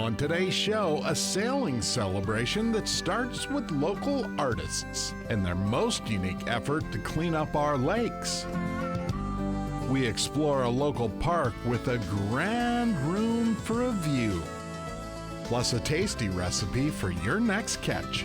on today's show, a sailing celebration that starts with local artists and their most unique effort to clean up our lakes. We explore a local park with a grand room for a view, plus a tasty recipe for your next catch.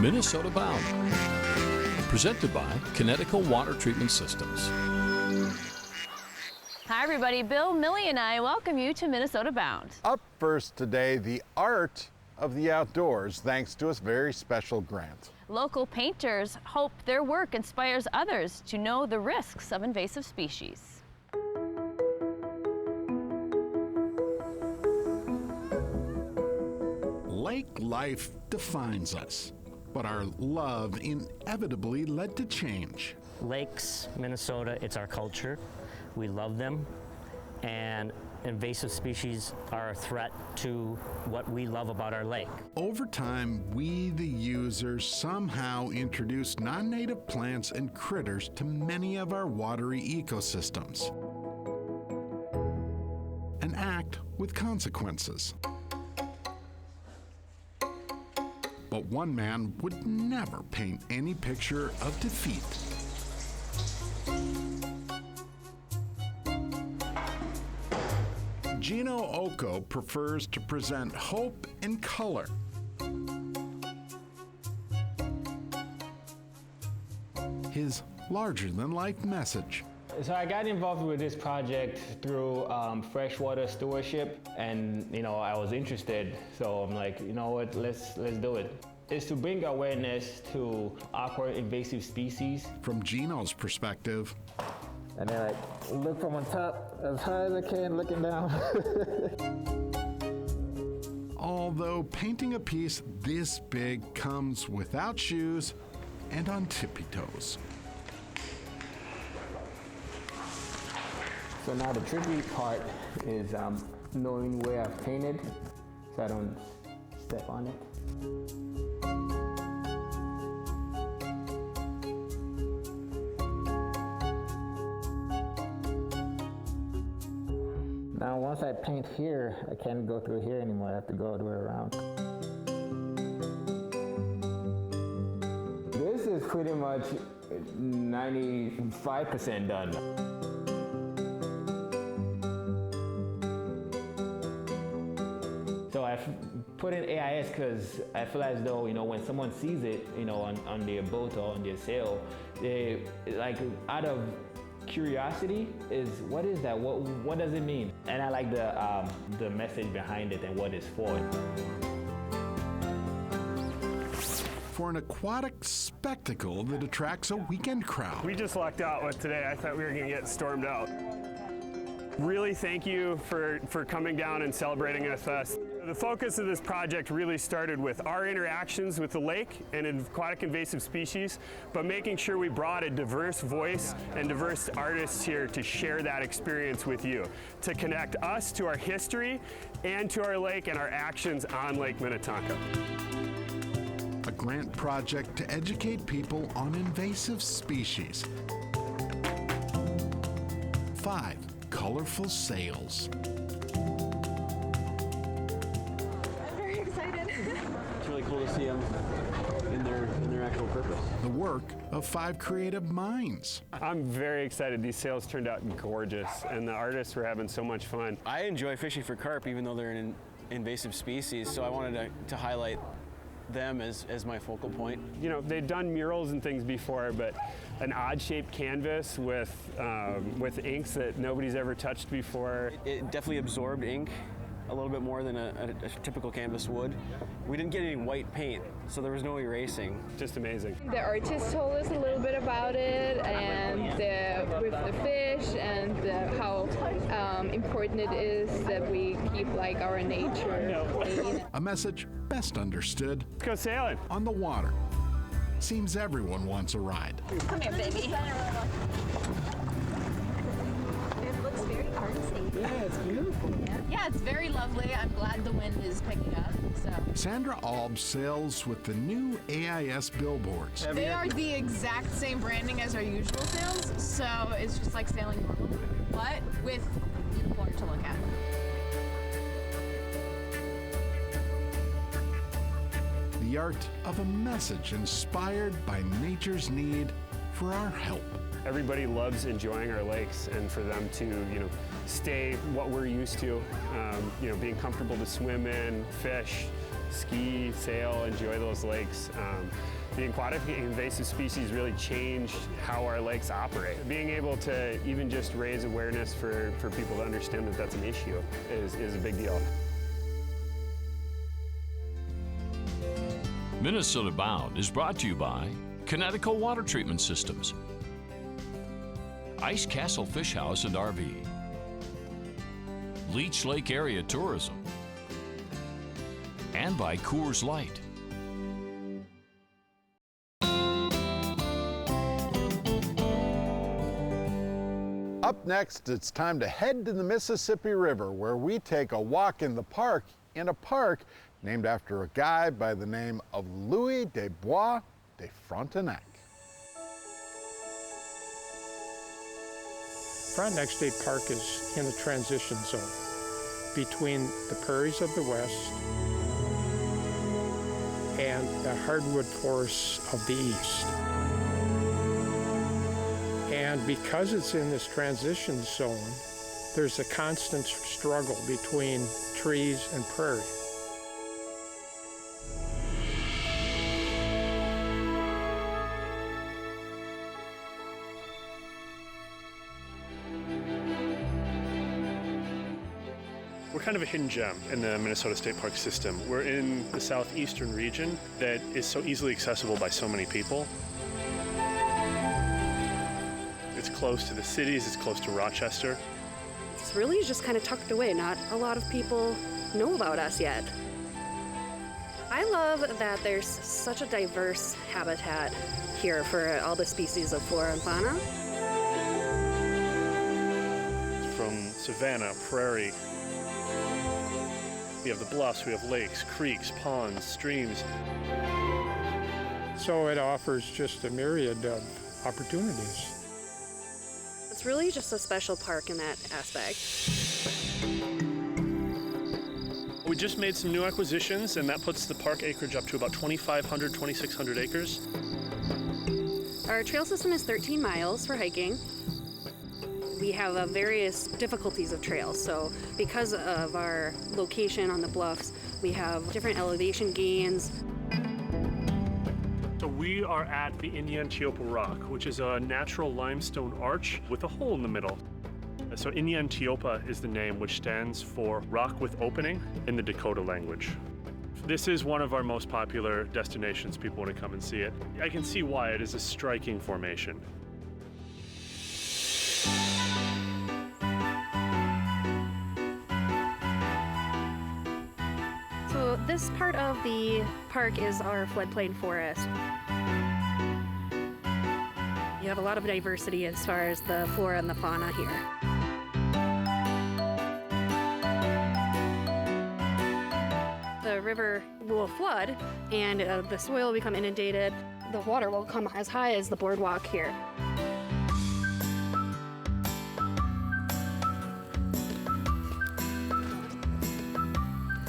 Minnesota Bound, presented by Connecticut Water Treatment Systems. Hi everybody, Bill, Millie and I welcome you to Minnesota Bound. Up first today, the art of the outdoors, thanks to a very special grant. Local painters hope their work inspires others to know the risks of invasive species. Lake life defines us, but our love inevitably led to change. Lakes, Minnesota, it's our culture. We love them, and invasive species are a threat to what we love about our lake. Over time, we, the users, somehow introduced non-native plants and critters to many of our watery ecosystems and act with consequences. But one man would never paint any picture of defeat. Gino Occo prefers to present hope in color. His larger-than-life message. So I got involved with this project through freshwater stewardship, and I was interested. So I'm like, you know what, let's do it. It's to bring awareness to aquatic invasive species. From Gino's perspective, and then I look from on top as high as I can, looking down. although painting a piece this big comes without shoes and on tippy toes. So now the tricky part is knowing where I've painted so I don't step on it. Now once I paint here, I can't go through here anymore. I have to go all the way around. This is pretty much 95% done. So I've put in AIS because I feel as though, when someone sees it, on their boat or on their sail, they, like, out of curiosity, is what is that? What does it mean? And I like the message behind it and what it's for. For an aquatic spectacle that attracts a weekend crowd. We just lucked out with today. I thought we were going to get stormed out. Really thank you for coming down and celebrating with us. The focus of this project really started with our interactions with the lake and aquatic invasive species, but making sure we brought a diverse voice and diverse artists here to share that experience with you, to connect us to our history and to our lake and our actions on Lake Minnetonka. A grant project to educate people on invasive species. 5 colorful sails. It's really cool to see them in their actual purpose. The work of 5 creative minds. I'm very excited. These sails turned out gorgeous, and the artists were having so much fun. I enjoy fishing for carp, even though they're an invasive species, so I wanted to highlight them as my focal point. They'd done murals and things before, but an odd-shaped canvas with inks that nobody's ever touched before. It definitely absorbed ink a little bit more than a typical canvas would. We didn't get any white paint, so there was no erasing. Just amazing. The artist told us a little bit about it, and with the fish, and how important it is that we keep our nature clean. A message best understood. Let's go sailing. On the water. Seems everyone wants a ride. Come here, baby. It looks very artsy. Yeah, it's beautiful. Yeah, it's very lovely. I'm glad the wind is picking up. So Sandra Alb sails with the new AIS billboards. they are the exact same branding as our usual sails, so it's just like sailing normal, but with more to look at. The art of a message inspired by nature's need for our help. Everybody loves enjoying our lakes, and for them to, stay what we're used to, being comfortable to swim in, fish, ski, sail, enjoy those lakes. The aquatic invasive species really changed how our lakes operate. Being able to even just raise awareness for people to understand that that's an issue is a big deal. Minnesota Bound is brought to you by Connecticut Water Treatment Systems, Ice Castle Fish House and RV, Leech Lake Area Tourism, and by Coors Light. Up next, it's time to head to the Mississippi River, where we take a walk in the park, in a park named after a guy by the name of Louis des Bois de Frontenac. Frontenac State Park is in the transition zone between the prairies of the west and the hardwood forests of the east. And because it's in this transition zone, there's a constant struggle between trees and prairie. We're kind of a hidden gem in the Minnesota State Park system. We're in the southeastern region that is so easily accessible by so many people. It's close to the cities, it's close to Rochester. It's really just kind of tucked away. Not a lot of people know about us yet. I love that there's such a diverse habitat here for all the species of flora and fauna. From savanna, prairie. We have the bluffs, we have lakes, creeks, ponds, streams. So it offers just a myriad of opportunities. It's really just a special park in that aspect. We just made some new acquisitions, and that puts the park acreage up to about 2,500, 2,600 acres. Our trail system is 13 miles for hiking. We have various difficulties of trails, so because of our location on the bluffs, we have different elevation gains. So we are at the Indiantiopa Rock, which is a natural limestone arch with a hole in the middle. So Indiantiopa is the name, which stands for rock with opening in the Dakota language. This is one of our most popular destinations. People want to come and see it. I can see why. It is a striking formation. So this part of the park is our floodplain forest. You have a lot of diversity as far as the flora and the fauna here. The river will flood and the soil will become inundated. The water will come as high as the boardwalk here.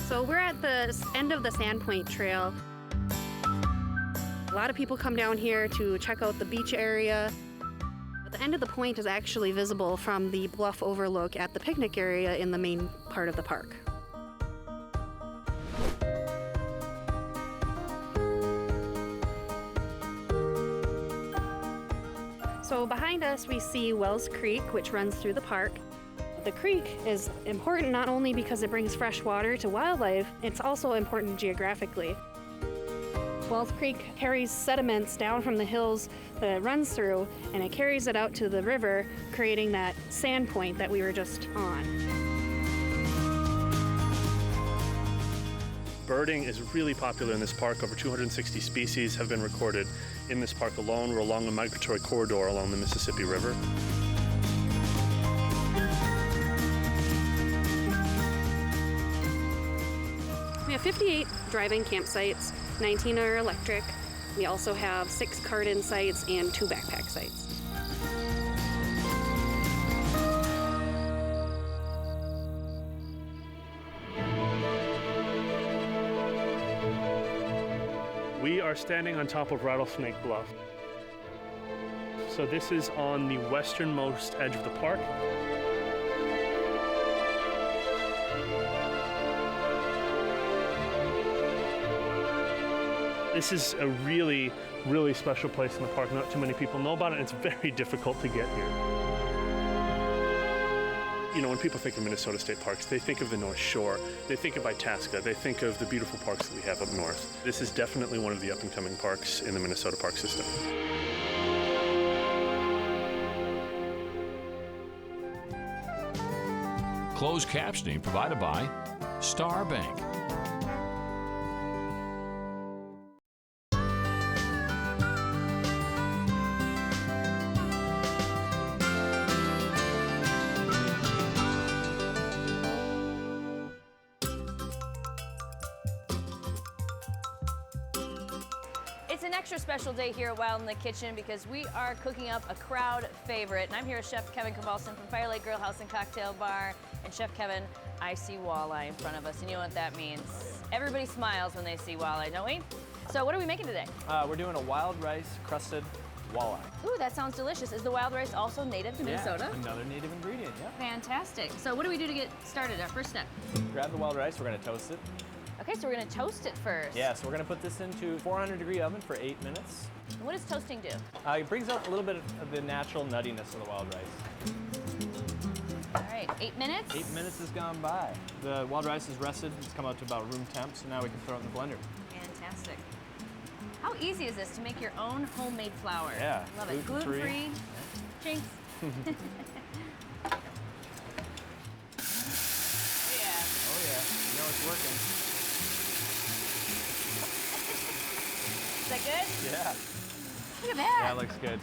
So we're at the end of the Sandpoint Trail. A lot of people come down here to check out the beach area. The end of the point is actually visible from the bluff overlook at the picnic area in the main part of the park. So behind us we see Wells Creek, which runs through the park. The creek is important not only because it brings fresh water to wildlife, it's also important geographically. Wells Creek carries sediments down from the hills that it runs through, and it carries it out to the river, creating that sand point that we were just on. Birding is really popular in this park. Over 260 species have been recorded in this park alone. We're along a migratory corridor along the Mississippi River. 58 drive-in campsites, 19 are electric. We also have 6 cart-in sites and 2 backpack sites. We are standing on top of Rattlesnake Bluff. So this is on the westernmost edge of the park. This is a really, really special place in the park. Not too many people know about it, and it's very difficult to get here. You know, when people think of Minnesota State Parks, they think of the North Shore, they think of Itasca, they think of the beautiful parks that we have up north. This is definitely one of the up-and-coming parks in the Minnesota park system. Closed captioning provided by Star Bank. It's an extra special day here at Wild in the Kitchen because we are cooking up a crowd favorite. And I'm here with Chef Kevin Kowalson from Fire Lake Grill House and Cocktail Bar. And Chef Kevin, I see walleye in front of us, and you know what that means. Everybody smiles when they see walleye, don't we? So what are we making today? We're doing a wild rice crusted walleye. Ooh, that sounds delicious. Is the wild rice also native to Minnesota? Yeah, another native ingredient, yeah. Fantastic. So what do we do to get started? Our first step? Grab the wild rice, we're gonna toast it. Okay, so we're gonna toast it first. Yeah, so we're gonna put this into 400-degree oven for 8 minutes. And what does toasting do? It brings out a little bit of the natural nuttiness of the wild rice. All right, 8 minutes? 8 minutes has gone by. The wild rice is rested, it's come out to about room temp, so now we can throw it in the blender. Fantastic. How easy is this to make your own homemade flour? Yeah, Love it. Gluten-free. Jinx. Oh yeah, you know it's working. Is that good? Yeah. Look at that. That looks good.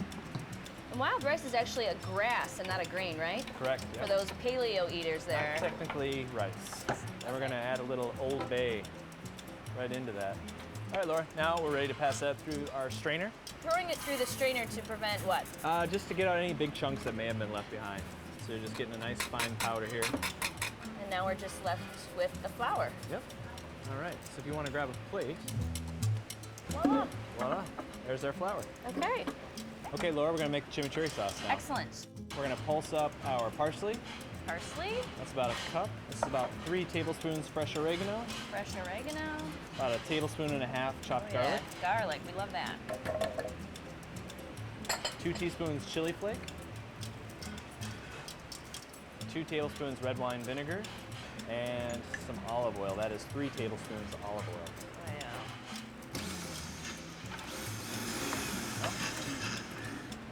And wild rice is actually a grass and not a grain, right? Correct, yeah. For those paleo eaters there. Not technically rice. And we're gonna add a little Old Bay right into that. All right, Laura, now we're ready to pass that through our strainer. Throwing it through the strainer to prevent what? Just to get out any big chunks that may have been left behind. So you're just getting a nice fine powder here. And now we're just left with the flour. Yep. All right, so if you want to grab a plate. Voila. Voila, there's our flour. Okay. Okay, Laura, we're gonna make the chimichurri sauce now. Excellent. We're gonna pulse up our parsley. Parsley. That's about a cup. This is about 3 tablespoons fresh oregano. Fresh oregano. About 1.5 tablespoons chopped garlic. Yeah, garlic, we love that. 2 teaspoons chili flake. 2 tablespoons red wine vinegar. And some olive oil. That is 3 tablespoons of olive oil. Oh, yeah.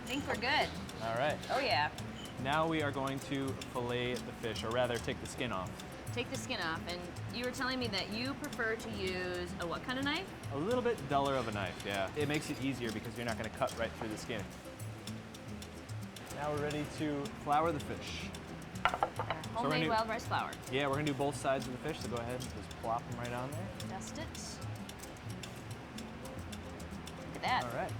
I think we're good. All right. Oh, yeah. Now we are going to fillet the fish, or rather take the skin off. Take the skin off, and you were telling me that you prefer to use a what kind of knife? A little bit duller of a knife, yeah. It makes it easier because you're not going to cut right through the skin. Now we're ready to flour the fish. Homemade wild rice flour. Yeah, we're going to do both sides of the fish, so go ahead and just plop them right on there. Dust it. Look at that. All right.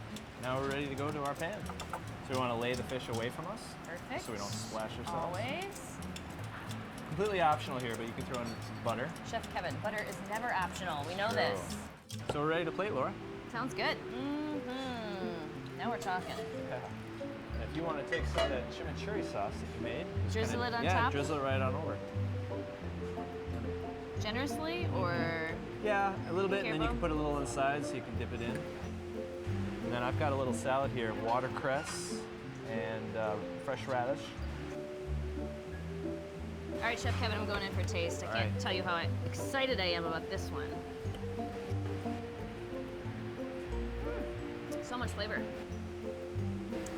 Now we're ready to go to our pan. So we want to lay the fish away from us. Perfect. So we don't splash ourselves. Always. Completely optional here, but you can throw in some butter. Chef Kevin, butter is never optional. We know this. So we're ready to plate, Laura. Sounds good. Mm-hmm. Now we're talking. Yeah. And if you want to take some of that chimichurri sauce that you made. Drizzle it on top? Yeah, drizzle it right on over. Generously, or? Yeah, a little bit, and then you can put a little on the side so you can dip it in. And then I've got a little salad here, watercress and fresh radish. All right, Chef Kevin, I'm going in for a taste. I can't tell you how excited I am about this one. So much flavor.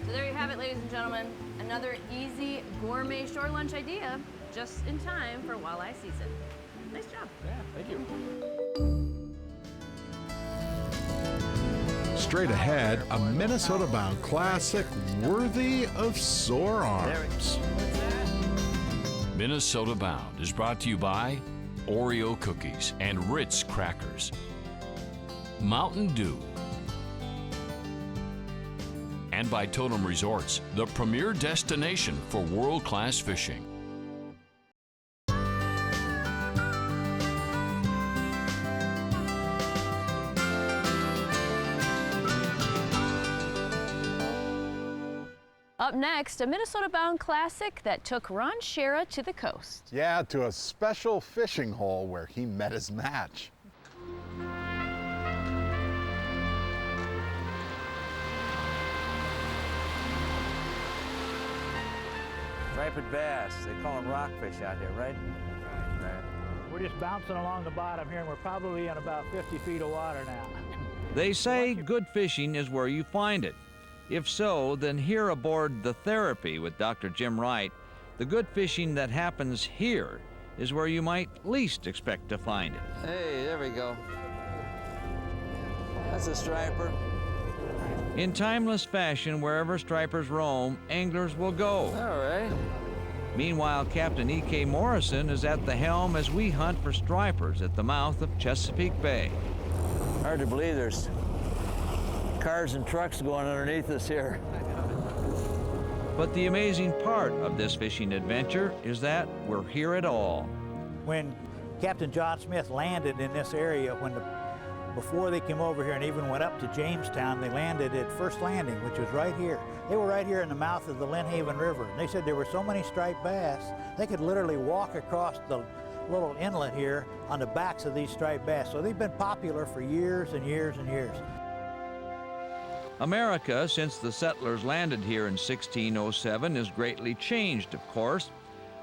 So there you have it, ladies and gentlemen. Another easy gourmet shore lunch idea, just in time for walleye season. Nice job. Yeah, thank you. Straight ahead, a Minnesota-bound classic worthy of sore arms. Minnesota Bound is brought to you by Oreo cookies, and Ritz crackers. Mountain Dew. And by Totem Resorts, the premier destination for world-class fishing. Up next, a Minnesota-bound classic that took Ron Shera to the coast. Yeah, to a special fishing hole where he met his match. Striped bass. They call them rockfish out here, right? Right. We're just bouncing along the bottom here, and we're probably in about 50 feet of water now. They say good fishing is where you find it. If so, then here aboard The Therapy with Dr. Jim Wright, the good fishing that happens here is where you might least expect to find it. Hey, there we go. That's a striper. In timeless fashion, wherever stripers roam, anglers will go. All right. Meanwhile, Captain E.K. Morrison is at the helm as we hunt for stripers at the mouth of Chesapeake Bay. Hard to believe there's cars and trucks going underneath us here. But the amazing part of this fishing adventure is that we're here at all. When Captain John Smith landed in this area, before they came over here and even went up to Jamestown, they landed at First Landing, which was right here. They were right here in the mouth of the Lynnhaven River. And they said there were so many striped bass, they could literally walk across the little inlet here on the backs of these striped bass. So they've been popular for years and years and years. America, since the settlers landed here in 1607, has greatly changed, of course.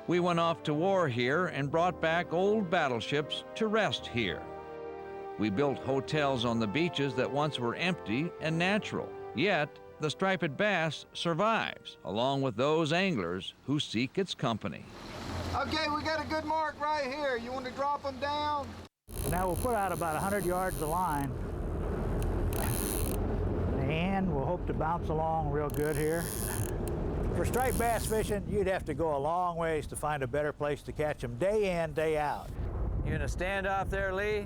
We went off to war here and brought back old battleships to rest here. We built hotels on the beaches that once were empty and natural. Yet, the striped bass survives, along with those anglers who seek its company. Okay, we got a good mark right here. You want to drop them down? Now we'll put out about 100 yards of line. And we'll hope to bounce along real good here. For striped bass fishing, you'd have to go a long ways to find a better place to catch them day in, day out. You in a standoff there, Lee?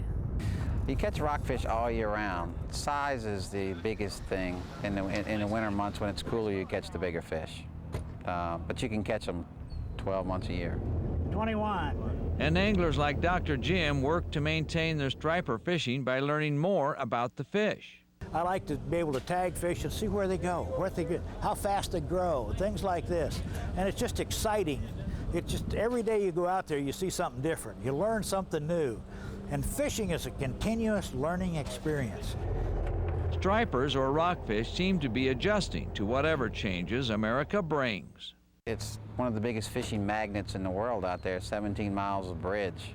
You catch rockfish all year round. Size is the biggest thing. In the winter months when it's cooler, you catch the bigger fish. But you can catch them 12 months a year. 21. And anglers like Dr. Jim work to maintain their striper fishing by learning more about the fish. I like to be able to tag fish and see where they go, how fast they grow, things like this. And it's just exciting. It's just every day you go out there, you see something different. You learn something new. And fishing is a continuous learning experience. Stripers or rockfish seem to be adjusting to whatever changes America brings. It's one of the biggest fishing magnets in the world out there, 17 miles of bridge.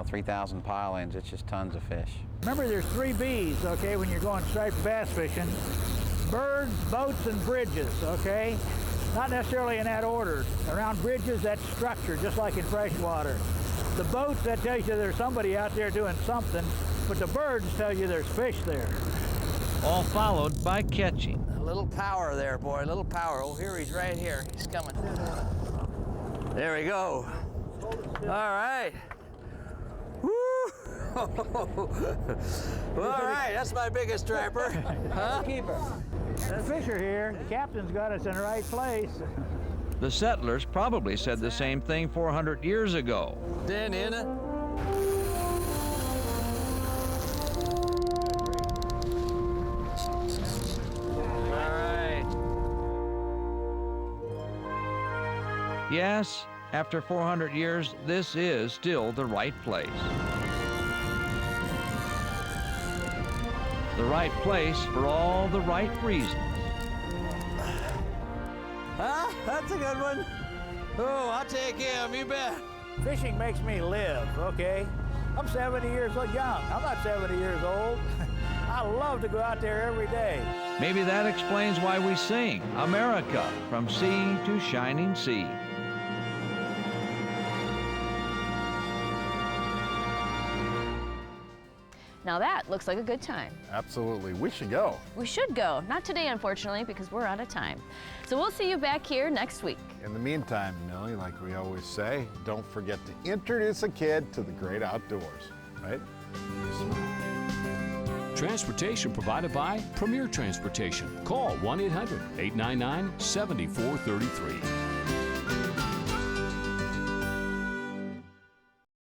3,000 pile-ins, it's just tons of fish. Remember, there's 3 B's, okay, when you're going striped bass fishing. Birds, boats, and bridges, okay? Not necessarily in that order. Around bridges, that's structure, just like in freshwater. The boats, that tells you there's somebody out there doing something, but the birds tell you there's fish there. All followed by catching. A little power there, boy, a little power. Oh, here he's right here. He's coming. There we go. All right. Woo! All right, that's my biggest striper. Huh? Keeper. The fish are here. The captain's got us in the right place. The settlers probably said the same thing 400 years ago. Den in it. All right. Yes, after 400 years, this is still the right place. The right place for all the right reasons. Huh? That's a good one. Oh, I'll take him, you bet. Fishing makes me live, okay? I'm 70 years young. I'm not 70 years old. I love to go out there every day. Maybe that explains why we sing America from sea to shining sea. Now that looks like a good time. Absolutely. We should go. We should go. Not today, unfortunately, because we're out of time. So we'll see you back here next week. In the meantime, Millie, like we always say, don't forget to introduce a kid to the great outdoors, right? Transportation provided by Premier Transportation. Call 1-800-899-7433.